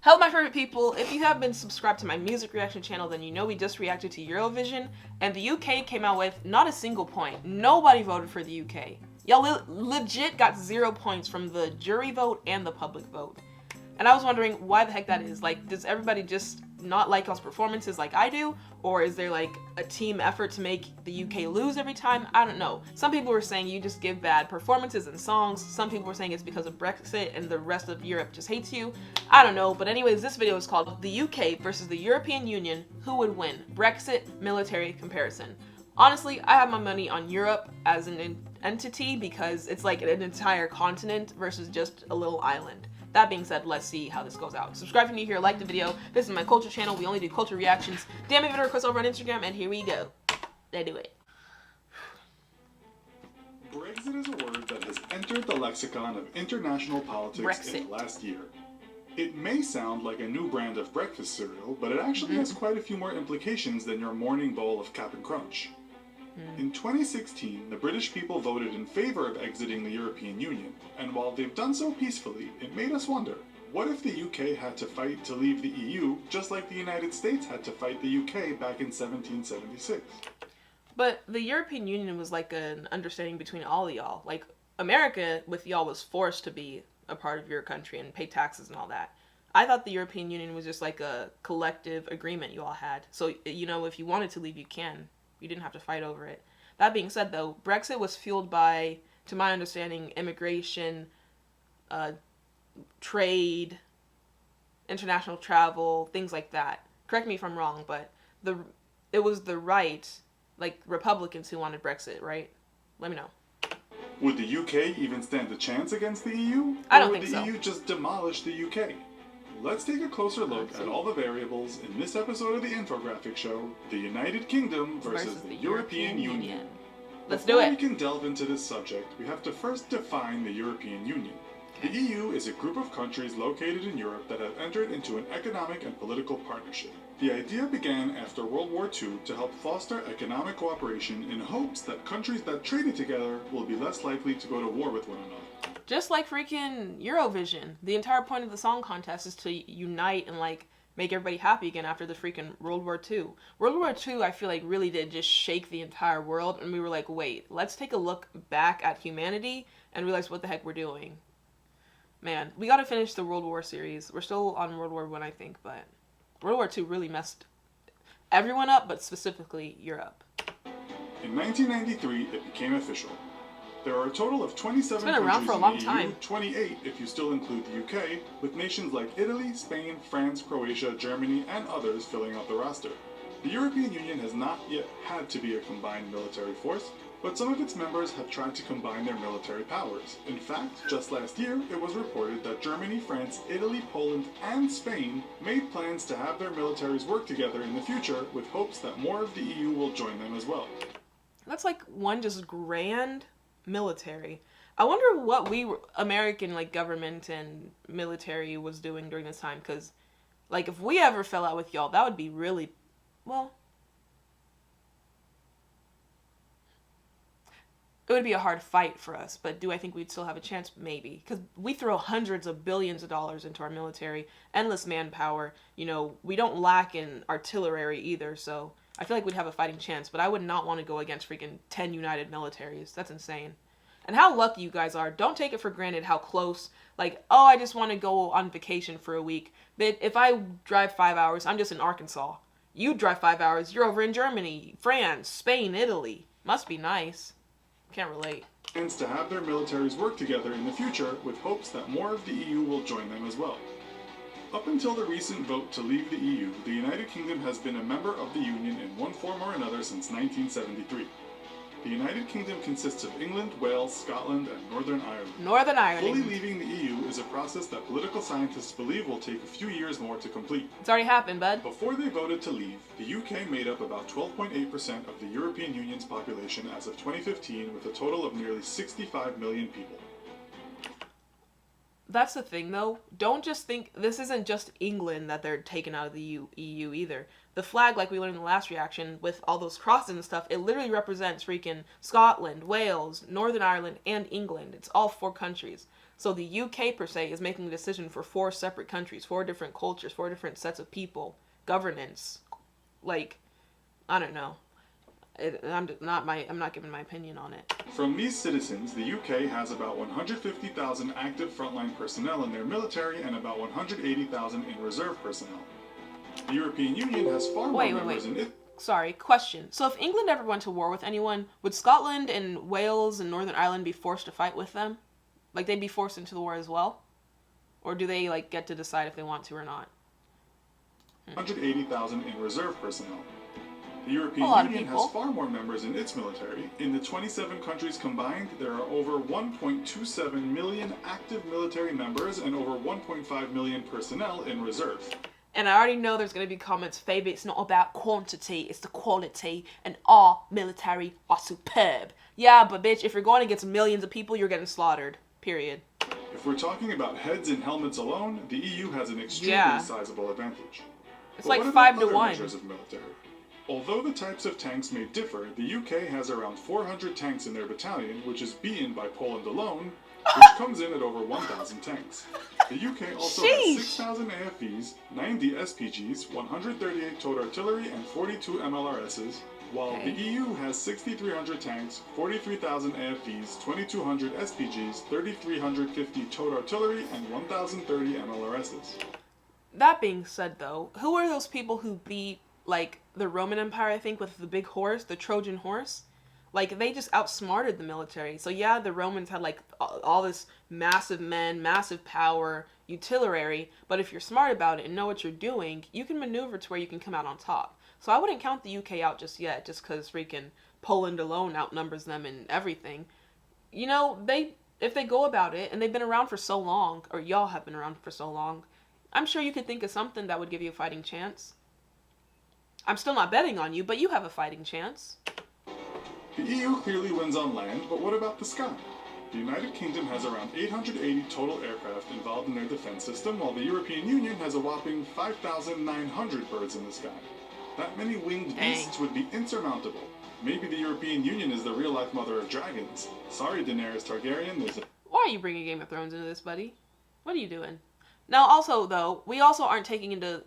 Hello my favorite people, if you have been subscribed to my music reaction channel, then you know we just reacted to Eurovision, and the UK came out with not a single point. Nobody voted for the UK. Y'all legit got 0 points from the jury vote and the public vote. And I was wondering why the heck that is. Like, does everybody just not like y'all's performances like I do? Or is there like a team effort to make the UK lose every time? I don't know. Some people were saying you just give bad performances and songs. Some people were saying it's because of Brexit and the rest of Europe just hates you. I don't know. But anyways, this video is called The UK versus the European Union. Who would win? Brexit military comparison. Honestly, I have my money on Europe as an entity because it's like an entire continent versus just a little island. That being said, let's see how this goes out. Subscribe if you're new here, like the video. This is my culture channel. We only do culture reactions. DM me video requests over on Instagram, and here we go. Let's do it. Brexit is a word that has entered the lexicon of international politics in the last year. It may sound like a new brand of breakfast cereal, but it actually has quite a few more implications than your morning bowl of Cap'n Crunch. In 2016, the British people voted in favor of exiting the European Union, and while they've done so peacefully, it made us wonder, what if the UK had to fight to leave the EU, just like the United States had to fight the UK back in 1776? But the European Union was like an understanding between all of y'all. Like, America with y'all was forced to be a part of your country and pay taxes and all that. I thought the European Union was just like a collective agreement you all had. So, you know, if you wanted to leave, you can. You didn't have to fight over it. That being said, though, Brexit was fueled by, to my understanding, immigration, trade, international travel, things like that. Correct me if I'm wrong, but it was the right, like, Republicans who wanted Brexit, right? Let me know. Would the UK even stand a chance against the EU? I don't think so. Or would the EU just demolish the UK? Let's take a closer look at all the variables in this episode of the infographic show, The United Kingdom versus the European Union. Let's do it. Before we can delve into this subject, we have to first define the European Union. The EU is a group of countries located in Europe that have entered into an economic and political partnership. The idea began after World War II to help foster economic cooperation in hopes that countries that traded together will be less likely to go to war with one another. Just like freaking Eurovision. The entire point of the song contest is to unite and like make everybody happy again after the freaking World War II. World War II, I feel like, really did just shake the entire world, and we were like, wait, let's take a look back at humanity and realize what the heck we're doing. Man, we gotta finish the World War series. We're still on World War I, I think, but World War II really messed everyone up, but specifically Europe. In 1993, it became official. There are a total of 27 countries around for a long in the time. EU, 28 if you still include the UK, with nations like Italy, Spain, France, Croatia, Germany, and others filling out the roster. The European Union has not yet had to be a combined military force, but some of its members have tried to combine their military powers. In fact, just last year, it was reported that Germany, France, Italy, Poland, and Spain made plans to have their militaries work together in the future with hopes that more of the EU will join them as well. That's like one just grand military. I wonder what American like government and military was doing during this time, because like if we ever fell out with y'all, that would be really, well, it would be a hard fight for us, but do I think we'd still have a chance? Maybe, because we throw hundreds of billions of dollars into our military, endless manpower, you know, we don't lack in artillery either, so I feel like we'd have a fighting chance, but I would not want to go against freaking 10 united militaries. That's insane. And how lucky you guys are. Don't take it for granted how close, like, oh, I just want to go on vacation for a week. But if I drive 5 hours, I'm just in Arkansas. You drive 5 hours, you're over in Germany, France, Spain, Italy. Must be nice. Can't relate. Plans to have their militaries work together in the future with hopes that more of the EU will join them as well. Up until the recent vote to leave the EU, the United Kingdom has been a member of the Union in one form or another since 1973. The United Kingdom consists of England, Wales, Scotland, and Northern Ireland. Northern Ireland. Fully leaving the EU is a process that political scientists believe will take a few years more to complete. It's already happened, bud. Before they voted to leave, the UK made up about 12.8% of the European Union's population as of 2015, with a total of nearly 65 million people. That's the thing, though. Don't just think this isn't just England that they're taking out of the EU either. The flag, like we learned in the last reaction, with all those crosses and stuff, it literally represents freaking Scotland, Wales, Northern Ireland, and England. It's all 4 countries. So the UK, per se, is making a decision for 4 separate countries, 4 different cultures, 4 different sets of people, governance. Like, I don't know. I'm not giving my opinion on it. From these citizens, the UK has about 150,000 active frontline personnel in their military and about 180,000 in reserve personnel. The European Union has far more members in it. Sorry, question. So if England ever went to war with anyone, would Scotland and Wales and Northern Ireland be forced to fight with them? Like, they'd be forced into the war as well? Or do they, like, get to decide if they want to or not? 180,000 in reserve personnel. The European Union has far more members in its military. In the 27 countries combined, there are over 1.27 million active military members and over 1.5 million personnel in reserve. And I already know there's going to be comments, Favour, it's not about quantity, it's the quality, and our military are superb. Yeah, but bitch, if you're going against millions of people, you're getting slaughtered. Period. If we're talking about heads and helmets alone, the EU has an extremely sizable advantage. It's like 5 to 1. Measures of military? Although the types of tanks may differ, the UK has around 400 tanks in their battalion, which is beaten by Poland alone, which comes in at over 1,000 tanks. The UK also has 6,000 AFVs, 90 SPGs, 138 towed artillery, and 42 MLRSs, while the EU has 6,300 tanks, 43,000 AFVs, 2,200 SPGs, 3,350 towed artillery, and 1,030 MLRSs. That being said, though, who are those people who beat, like, the Roman Empire, I think, with the big horse, the Trojan horse? Like, they just outsmarted the military. So yeah, the Romans had, like, all this massive men, massive power, utilitarian, but if you're smart about it and know what you're doing, you can maneuver to where you can come out on top. So I wouldn't count the UK out just yet, just because freaking Poland alone outnumbers them in everything. You know, if they go about it, and they've been around for so long, or y'all have been around for so long, I'm sure you could think of something that would give you a fighting chance. I'm still not betting on you, but you have a fighting chance. The EU clearly wins on land, but what about the sky? The United Kingdom has around 880 total aircraft involved in their defense system, while the European Union has a whopping 5,900 birds in the sky. That many winged beasts would be insurmountable. Maybe the European Union is the real-life mother of dragons. Sorry, Daenerys Targaryen, Why are you bringing Game of Thrones into this, buddy? What are you doing? Now, also, though, we also aren't taking into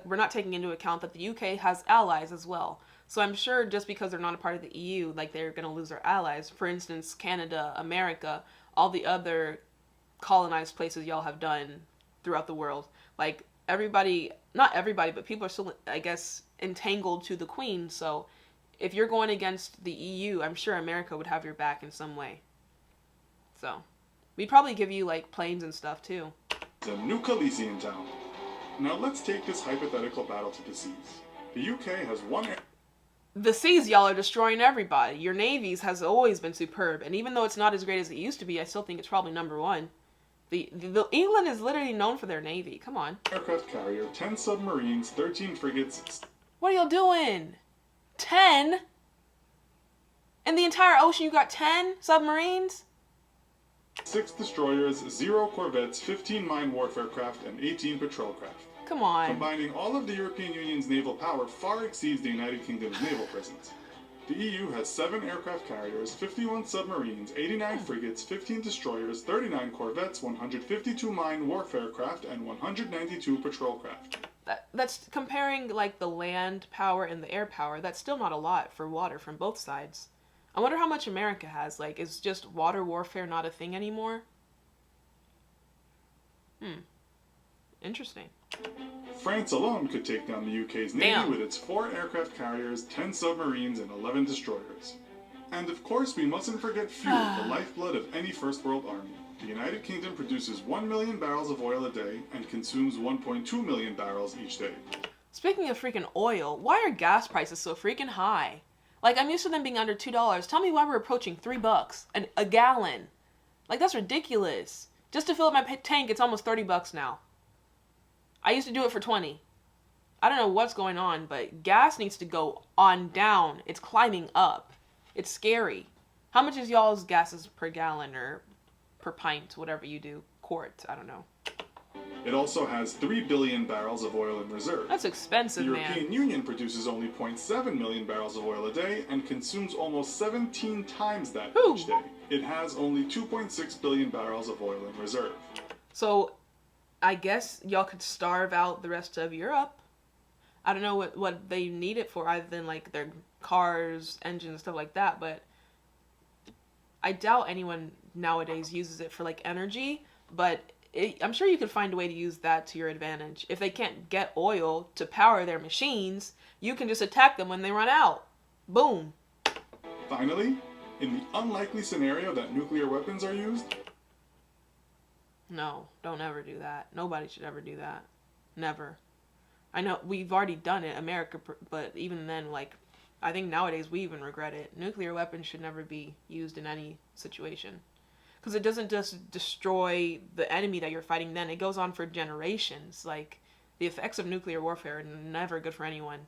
we're not taking into account that the UK has allies as well. So I'm sure just because they're not a part of the EU, like, they're going to lose their allies. For instance, Canada, America, all the other colonized places y'all have done throughout the world. Like, everybody, not everybody, but people are still, I guess, entangled to the Queen. So if you're going against the EU, I'm sure America would have your back in some way. So we'd probably give you, like, planes and stuff, too. A new Khaleesi in town. Now let's take this hypothetical battle to the seas. The UK has one The seas, y'all are destroying everybody. Your navies has always been superb, and even though it's not as great as it used to be, I still think it's probably number one. The England is literally known for their navy. Come on. Aircraft carrier, 10 submarines, 13 frigates. What are y'all doing? 10? In the entire ocean, you got 10 submarines? 6 destroyers, 0 corvettes, 15 mine warfare craft, and 18 patrol craft. Come on. Combining all of the European Union's naval power far exceeds the United Kingdom's naval presence. The EU has 7 aircraft carriers, 51 submarines, 89 frigates, 15 destroyers, 39 corvettes, 152 mine warfare craft, and 192 patrol craft. That's comparing, like, the land power and the air power. That's still not a lot for water from both sides. I wonder how much America has. Like, is just water warfare not a thing anymore? Interesting. France alone could take down the UK's navy with its 4 aircraft carriers, 10 submarines, and 11 destroyers. And of course, we mustn't forget fuel, the lifeblood of any first world army. The United Kingdom produces 1 million barrels of oil a day and consumes 1.2 million barrels each day. Speaking of freaking oil, why are gas prices so freaking high? Like, I'm used to them being under $2. Tell me why we're approaching $3 a gallon. Like, that's ridiculous. Just to fill up my tank, it's almost $30 now. I used to do it for 20. I don't know what's going on, but gas needs to go on down. It's climbing up. It's scary. How much is y'all's gases per gallon or per pint, whatever you do? Quart, I don't know. It also has 3 billion barrels of oil in reserve. That's expensive, The man. European Union produces only 0.7 million barrels of oil a day and consumes almost 17 times that each day. It has only 2.6 billion barrels of oil in reserve. So, I guess y'all could starve out the rest of Europe. I don't know what they need it for, other than like their cars, engines, stuff like that, but I doubt anyone nowadays uses it for like energy, but I'm sure you could find a way to use that to your advantage. If they can't get oil to power their machines, you can just attack them when they run out. Boom. Finally, in the unlikely scenario that nuclear weapons are used... No, don't ever do that. Nobody should ever do that. Never. I know we've already done it, America, but even then, like, I think nowadays we even regret it. Nuclear weapons should never be used in any situation. Because it doesn't just destroy the enemy that you're fighting then. It goes on for generations. Like, the effects of nuclear warfare are never good for anyone.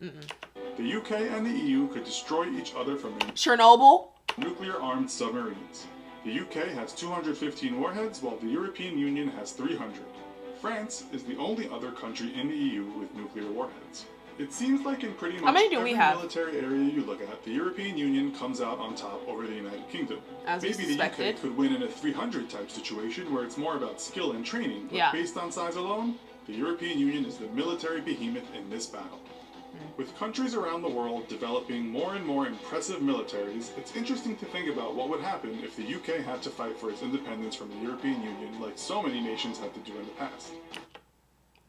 The UK and the EU could destroy each other from Chernobyl? nuclear-armed submarines. The UK has 215 warheads, while the European Union has 300. France is the only other country in the EU with nuclear warheads. It seems like in pretty much every military area you look at, the European Union comes out on top over the United Kingdom. As Maybe the UK could win in a 300 type situation where it's more about skill and training, but based on size alone, the European Union is the military behemoth in this battle. With countries around the world developing more and more impressive militaries, it's interesting to think about what would happen if the UK had to fight for its independence from the European Union like so many nations had to do in the past.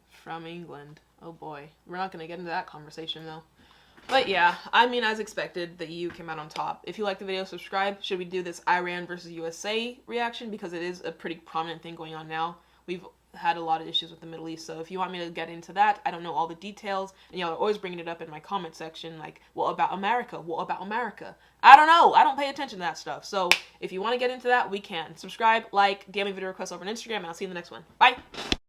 From England. Oh boy. We're not going to get into that conversation though. But yeah, I mean, as expected, the EU came out on top. If you like the video, subscribe. Should we do this Iran versus USA reaction? Because it is a pretty prominent thing going on now. We've had a lot of issues with the Middle East, so if you want me to get into that, I don't know all the details, and y'all are always bringing it up in my comment section, like, what about America? What about America? I don't know. I don't pay attention to that stuff. So if you want to get into that, we can. Subscribe, like, DM me video requests over on Instagram, and I'll see you in the next one. Bye!